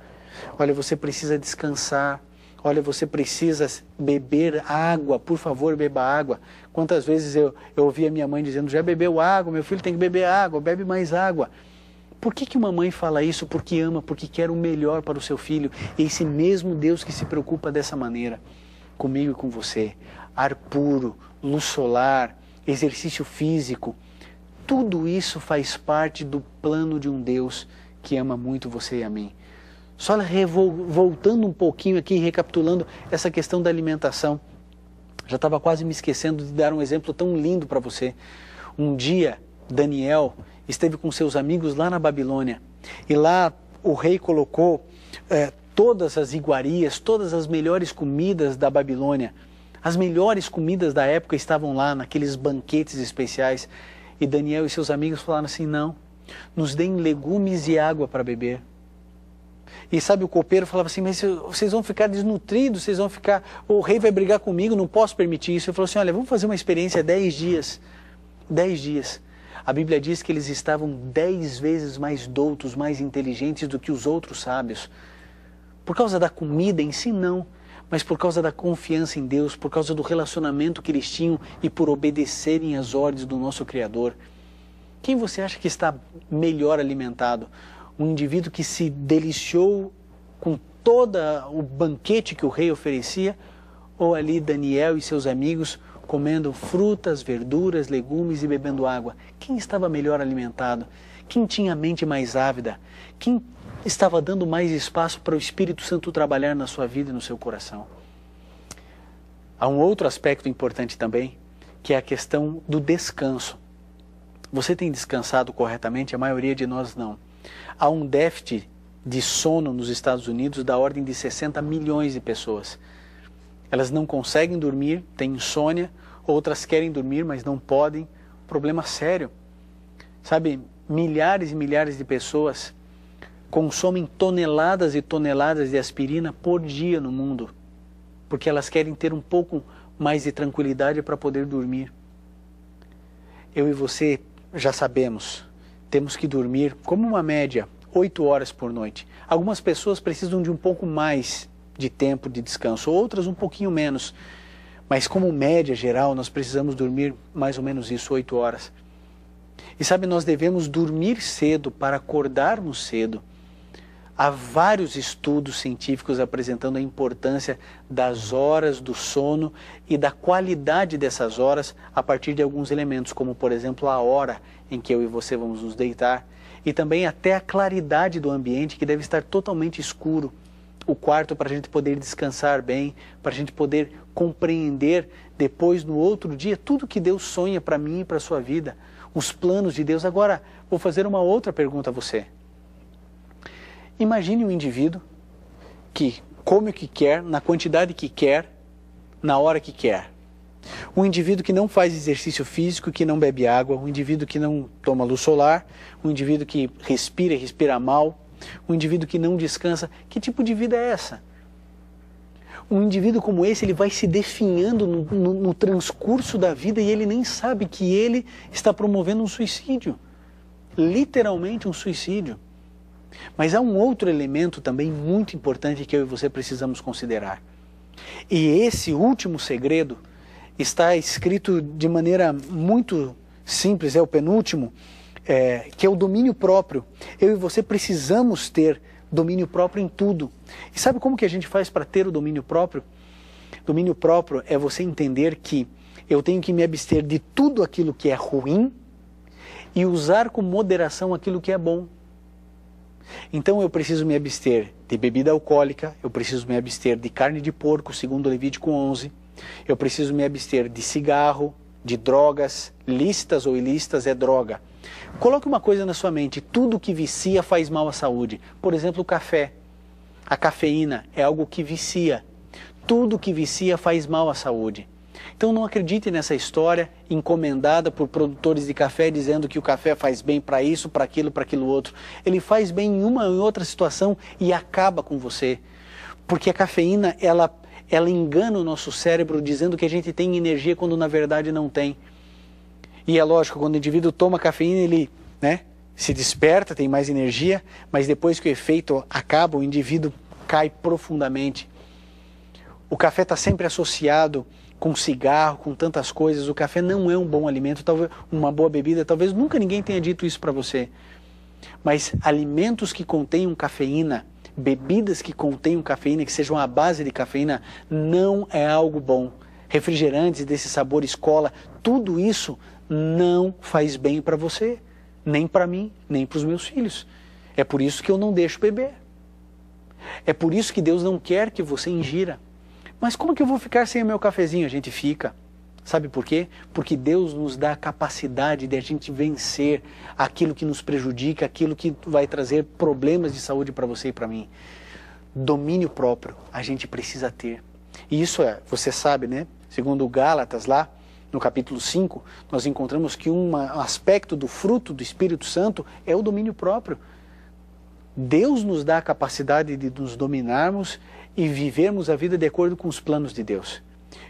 Olha, você precisa descansar. Olha, você precisa beber água, por favor, beba água. Quantas vezes eu ouvi a minha mãe dizendo, já bebeu água, meu filho tem que beber água, bebe mais água. Por que uma mãe fala isso? Porque ama, porque quer o melhor para o seu filho. Esse mesmo Deus que se preocupa dessa maneira, comigo e com você. Ar puro, luz solar, exercício físico, tudo isso faz parte do plano de um Deus que ama muito você e a mim. Só voltando um pouquinho aqui, recapitulando essa questão da alimentação. Já estava quase me esquecendo de dar um exemplo tão lindo para você. Um dia, Daniel esteve com seus amigos lá na Babilônia. E lá o rei colocou todas as iguarias, todas as melhores comidas da Babilônia. As melhores comidas da época estavam lá, naqueles banquetes especiais. E Daniel e seus amigos falaram assim, não, nos deem legumes e água para beber. E sabe, o copeiro falava assim, mas vocês vão ficar desnutridos, vocês vão ficar... O rei vai brigar comigo, não posso permitir isso. Ele falou assim, olha, vamos fazer uma experiência 10 dias. 10 dias. A Bíblia diz que eles estavam 10 vezes mais doutos, mais inteligentes do que os outros sábios. Por causa da comida em si, não. Mas por causa da confiança em Deus, por causa do relacionamento que eles tinham e por obedecerem às ordens do nosso Criador. Quem você acha que está melhor alimentado? Um indivíduo que se deliciou com todo o banquete que o rei oferecia, ou ali Daniel e seus amigos comendo frutas, verduras, legumes e bebendo água? Quem estava melhor alimentado? Quem tinha a mente mais ávida? Quem estava dando mais espaço para o Espírito Santo trabalhar na sua vida e no seu coração? Há um outro aspecto importante também, que é a questão do descanso. Você tem descansado corretamente? A maioria de nós não. Há um déficit de sono nos Estados Unidos da ordem de 60 milhões de pessoas. Elas não conseguem dormir, têm insônia, outras querem dormir, mas não podem. Problema sério. Sabe, milhares e milhares de pessoas consomem toneladas e toneladas de aspirina por dia no mundo, porque elas querem ter um pouco mais de tranquilidade para poder dormir. Eu e você já sabemos, temos que dormir, como uma média, 8 horas por noite. Algumas pessoas precisam de um pouco mais de tempo de descanso, outras um pouquinho menos. Mas como média geral, nós precisamos dormir mais ou menos isso, 8 horas. E sabe, nós devemos dormir cedo para acordarmos cedo. Há vários estudos científicos apresentando a importância das horas do sono e da qualidade dessas horas a partir de alguns elementos, como por exemplo a hora em que eu e você vamos nos deitar, e também até a claridade do ambiente, que deve estar totalmente escuro, o quarto, para a gente poder descansar bem, para a gente poder compreender depois no outro dia tudo que Deus sonha para mim e para a sua vida, os planos de Deus. Agora, vou fazer uma outra pergunta a você. Imagine um indivíduo que come o que quer, na quantidade que quer, na hora que quer. Um indivíduo que não faz exercício físico, que não bebe água, um indivíduo que não toma luz solar, um indivíduo que respira e respira mal, um indivíduo que não descansa. Que tipo de vida é essa? Um indivíduo como esse, ele vai se definhando no transcurso da vida e ele nem sabe que ele está promovendo um suicídio. Literalmente um suicídio. Mas há um outro elemento também muito importante que eu e você precisamos considerar. E esse último segredo está escrito de maneira muito simples, é o penúltimo, que é o domínio próprio. Eu e você precisamos ter domínio próprio em tudo. E sabe como que a gente faz para ter o domínio próprio? Domínio próprio é você entender que eu tenho que me abster de tudo aquilo que é ruim e usar com moderação aquilo que é bom. Então eu preciso me abster de bebida alcoólica, eu preciso me abster de carne de porco, segundo Levítico 11, eu preciso me abster de cigarro, de drogas, lícitas ou ilícitas é droga. Coloque uma coisa na sua mente, tudo que vicia faz mal à saúde. Por exemplo, o café. A cafeína é algo que vicia. Tudo que vicia faz mal à saúde. Então não acredite nessa história encomendada por produtores de café dizendo que o café faz bem para isso, para aquilo outro. Ele faz bem em uma ou outra situação e acaba com você. Porque a cafeína, ela engana o nosso cérebro dizendo que a gente tem energia quando na verdade não tem. E é lógico, quando o indivíduo toma cafeína, ele se desperta, tem mais energia, mas depois que o efeito acaba, o indivíduo cai profundamente. O café está sempre associado com cigarro, com tantas coisas. O café não é um bom alimento, talvez uma boa bebida. Talvez nunca ninguém tenha dito isso para você. Mas alimentos que contenham cafeína, bebidas que contenham cafeína, que sejam à base de cafeína, não é algo bom. Refrigerantes desse sabor escola, tudo isso não faz bem para você, nem para mim, nem para os meus filhos. É por isso que eu não deixo beber. É por isso que Deus não quer que você ingira. Mas como que eu vou ficar sem o meu cafezinho? A gente fica. Sabe por quê? Porque Deus nos dá a capacidade de a gente vencer aquilo que nos prejudica, aquilo que vai trazer problemas de saúde para você e para mim. Domínio próprio a gente precisa ter. E isso você sabe, né? Segundo Gálatas lá, no capítulo 5, nós encontramos que um aspecto do fruto do Espírito Santo é o domínio próprio. Deus nos dá a capacidade de nos dominarmos e vivermos a vida de acordo com os planos de Deus.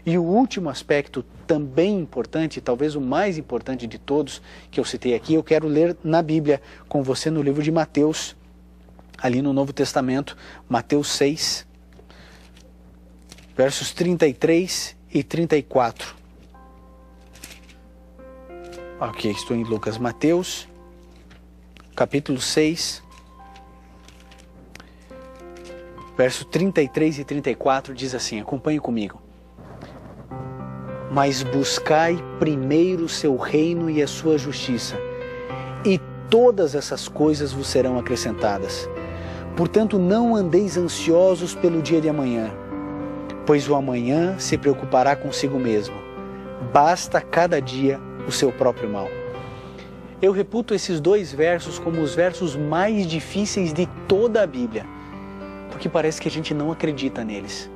E o último aspecto também importante, talvez o mais importante de todos que eu citei aqui, eu quero ler na Bíblia com você no livro de Mateus, ali no Novo Testamento, Mateus 6, versos 33 e 34. Ok, estou em Lucas. Mateus, capítulo 6, verso 33 e 34 diz assim, acompanhe comigo. Mas buscai primeiro o seu reino e a sua justiça, e todas essas coisas vos serão acrescentadas. Portanto, não andeis ansiosos pelo dia de amanhã, pois o amanhã se preocupará consigo mesmo. Basta cada dia o seu próprio mal. Eu reputo esses dois versos como os versos mais difíceis de toda a Bíblia, porque parece que a gente não acredita neles.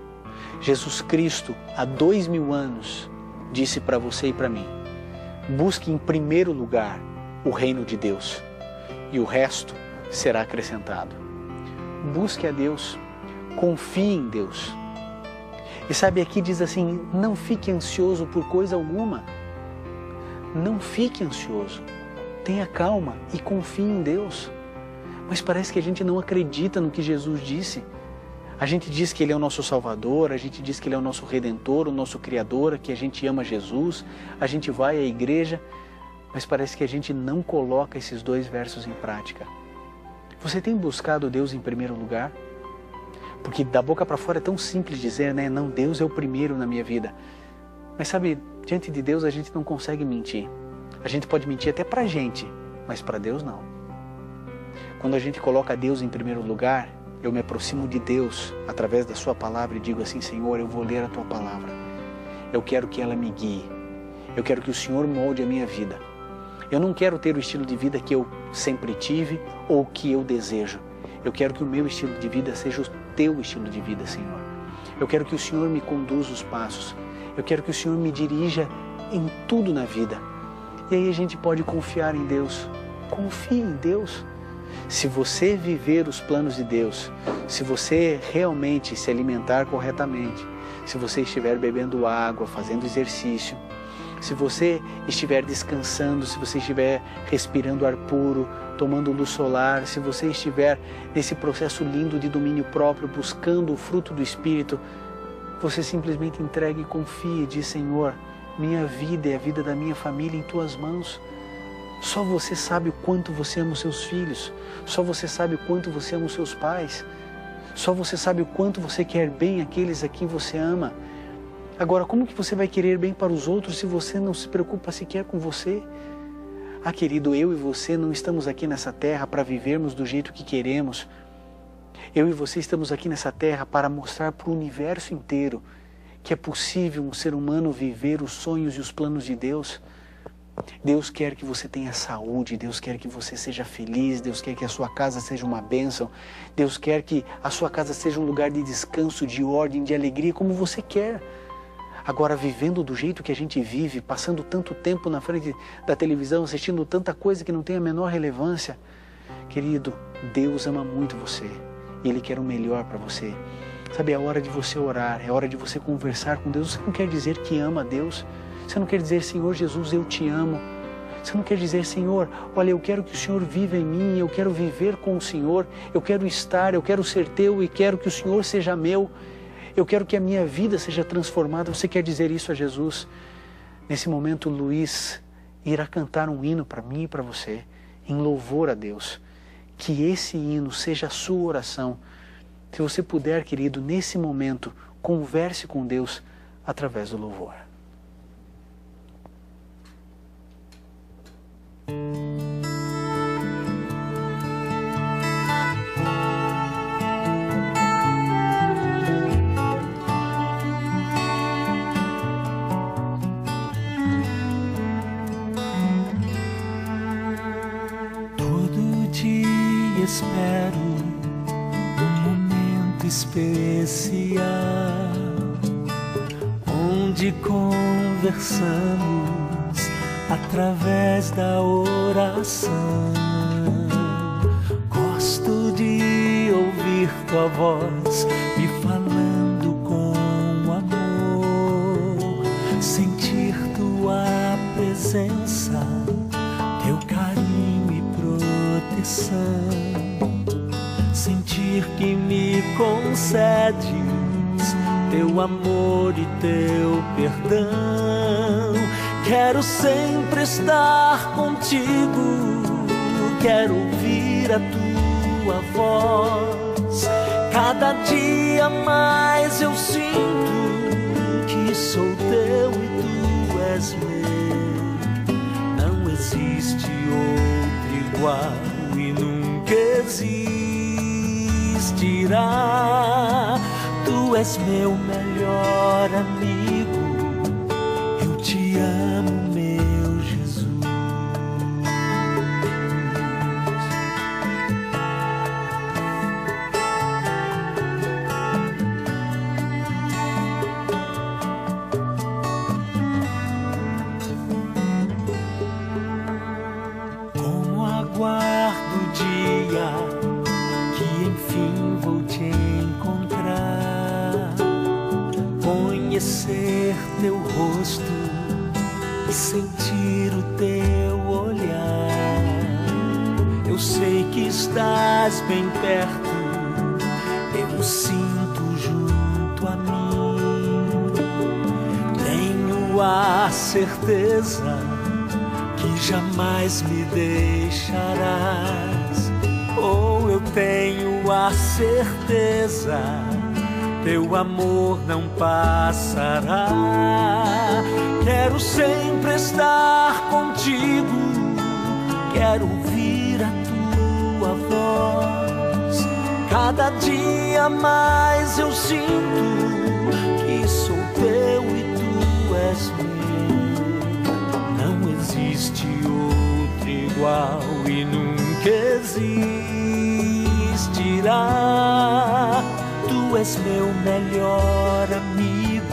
Jesus Cristo, há 2000 anos, disse para você e para mim, busque em primeiro lugar o reino de Deus e o resto será acrescentado. Busque a Deus, confie em Deus. E sabe, aqui diz assim, não fique ansioso por coisa alguma. Não fique ansioso, tenha calma e confie em Deus. Mas parece que a gente não acredita no que Jesus disse. A gente diz que Ele é o nosso Salvador, a gente diz que Ele é o nosso Redentor, o nosso Criador, que a gente ama Jesus, a gente vai à igreja, mas parece que a gente não coloca esses dois versos em prática. Você tem buscado Deus em primeiro lugar? Porque da boca para fora é tão simples dizer, né? Não, Deus é o primeiro na minha vida. Mas sabe, diante de Deus a gente não consegue mentir. A gente pode mentir até para a gente, mas para Deus não. Quando a gente coloca Deus em primeiro lugar, eu me aproximo de Deus através da sua palavra e digo assim, Senhor, eu vou ler a tua palavra. Eu quero que ela me guie. Eu quero que o Senhor molde a minha vida. Eu não quero ter o estilo de vida que eu sempre tive ou que eu desejo. Eu quero que o meu estilo de vida seja o teu estilo de vida, Senhor. Eu quero que o Senhor me conduza os passos. Eu quero que o Senhor me dirija em tudo na vida. E aí a gente pode confiar em Deus. Confie em Deus. Se você viver os planos de Deus, se você realmente se alimentar corretamente, se você estiver bebendo água, fazendo exercício, se você estiver descansando, se você estiver respirando ar puro, tomando luz solar, se você estiver nesse processo lindo de domínio próprio, buscando o fruto do Espírito, você simplesmente entrega e confia e diz, Senhor, minha vida e a vida da minha família em tuas mãos. Só você sabe o quanto você ama os seus filhos. Só você sabe o quanto você ama os seus pais. Só você sabe o quanto você quer bem aqueles a quem você ama. Agora, como que você vai querer bem para os outros se você não se preocupa sequer com você? Ah, querido, eu e você não estamos aqui nessa terra para vivermos do jeito que queremos. Eu e você estamos aqui nessa terra para mostrar para o universo inteiro que é possível um ser humano viver os sonhos e os planos de Deus. Deus quer que você tenha saúde, Deus quer que você seja feliz, Deus quer que a sua casa seja uma bênção, Deus quer que a sua casa seja um lugar de descanso, de ordem, de alegria, como você quer. Agora, vivendo do jeito que a gente vive, passando tanto tempo na frente da televisão, assistindo tanta coisa que não tem a menor relevância, querido, Deus ama muito você e Ele quer o melhor para você. Sabe, é hora de você orar, é hora de você conversar com Deus. Você não quer dizer que ama a Deus? Você não quer dizer, Senhor Jesus, eu te amo. Você não quer dizer, Senhor, olha, eu quero que o Senhor viva em mim, eu quero viver com o Senhor, eu quero estar, eu quero ser teu e quero que o Senhor seja meu, eu quero que a minha vida seja transformada. Você quer dizer isso a Jesus? Nesse momento, Luiz irá cantar um hino para mim e para você, em louvor a Deus. Que esse hino seja a sua oração. Se você puder, querido, nesse momento, converse com Deus através do louvor. Todo dia espero um momento especial onde conversamos através da oração. Gosto de ouvir tua voz me falando com amor, sentir tua presença, teu carinho e proteção, sentir que me concedes teu amor e teu perdão. Quero sempre estar contigo, quero ouvir a tua voz. Cada dia mais eu sinto que sou teu e tu és meu. Não existe outro igual e nunca existirá. Tu és meu melhor amigo, eu te amo, meu Jesus. Como aguardo o dia que enfim vou te encontrar, conhecer teu rosto e sentir o teu olhar. Eu sei que estás bem perto, eu o sinto junto a mim. Tenho a certeza que jamais me deixarás. Ou eu tenho a certeza, teu amor não passará. Quero sempre estar contigo, quero ouvir a tua voz. Cada dia mais eu sinto que sou teu e tu és meu. Não existe outro igual e nunca existirá. Tu és meu melhor amigo,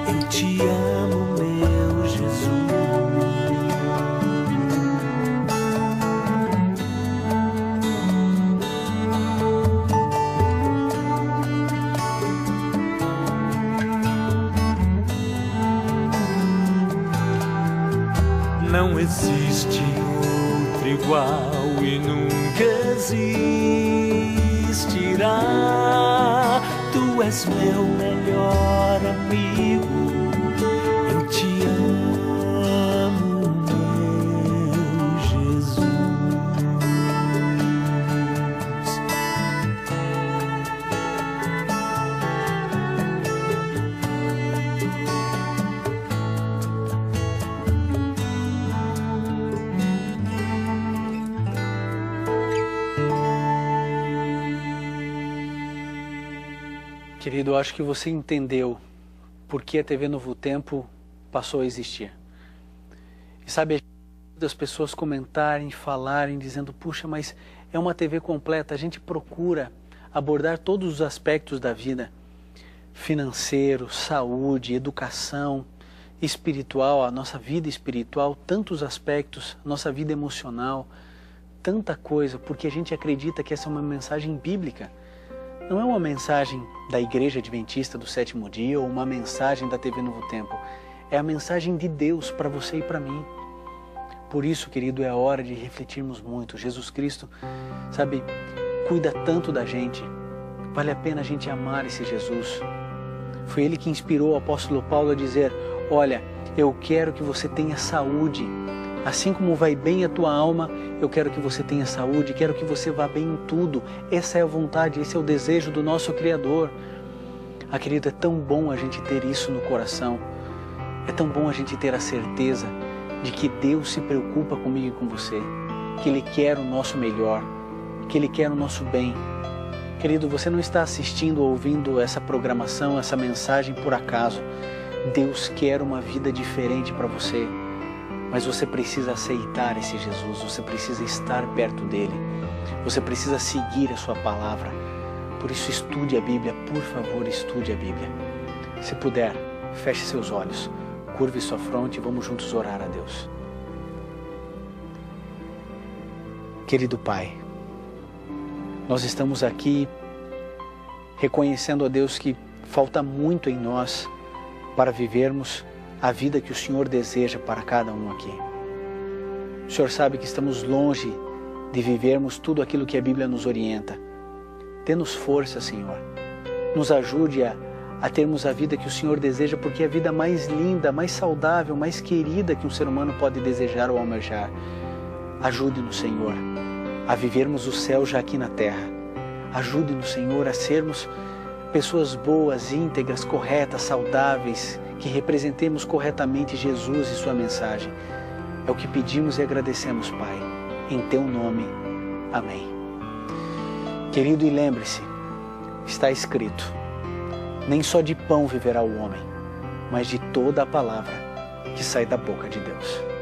eu te amo, meu Jesus. Não existe outro igual e nunca existirá. Tu és meu melhor amigo, eu te amo, meu Jesus. Querido, eu acho que você entendeu por que a TV Novo Tempo passou a existir. E sabe, as pessoas comentarem, falarem, dizendo, puxa, mas é uma TV completa, a gente procura abordar todos os aspectos da vida, financeiro, saúde, educação, espiritual, a nossa vida espiritual, tantos aspectos, nossa vida emocional, tanta coisa, porque a gente acredita que essa é uma mensagem bíblica. Não é uma mensagem da Igreja Adventista do Sétimo Dia ou uma mensagem da TV Novo Tempo. É a mensagem de Deus para você e para mim. Por isso, querido, é a hora de refletirmos muito. Jesus Cristo, sabe, cuida tanto da gente. Vale a pena a gente amar esse Jesus. Foi Ele que inspirou o apóstolo Paulo a dizer: olha, eu quero que você tenha saúde. Assim como vai bem a tua alma, eu quero que você tenha saúde, quero que você vá bem em tudo. Essa é a vontade, esse é o desejo do nosso Criador. Querido, é tão bom a gente ter isso no coração. É tão bom a gente ter a certeza de que Deus se preocupa comigo e com você, que Ele quer o nosso melhor, que Ele quer o nosso bem. Querido, você não está assistindo ou ouvindo essa programação, essa mensagem por acaso. Deus quer uma vida diferente para você. Mas você precisa aceitar esse Jesus, você precisa estar perto dele, você precisa seguir a sua palavra. Por isso estude a Bíblia, por favor, estude a Bíblia. Se puder, feche seus olhos, curve sua fronte e vamos juntos orar a Deus. Querido Pai, nós estamos aqui reconhecendo a Deus que falta muito em nós para vivermos a vida que o Senhor deseja para cada um aqui. O Senhor sabe que estamos longe de vivermos tudo aquilo que a Bíblia nos orienta. Dê-nos força, Senhor. Nos ajude a termos a vida que o Senhor deseja, porque é a vida mais linda, mais saudável, mais querida que um ser humano pode desejar ou almejar. Ajude-nos, Senhor, a vivermos o céu já aqui na terra. Ajude-nos, Senhor, a sermos pessoas boas, íntegras, corretas, saudáveis, que representemos corretamente Jesus e sua mensagem. É o que pedimos e agradecemos, Pai, em Teu nome. Amém. Querido, e lembre-se, está escrito: nem só de pão viverá o homem, mas de toda a palavra que sai da boca de Deus.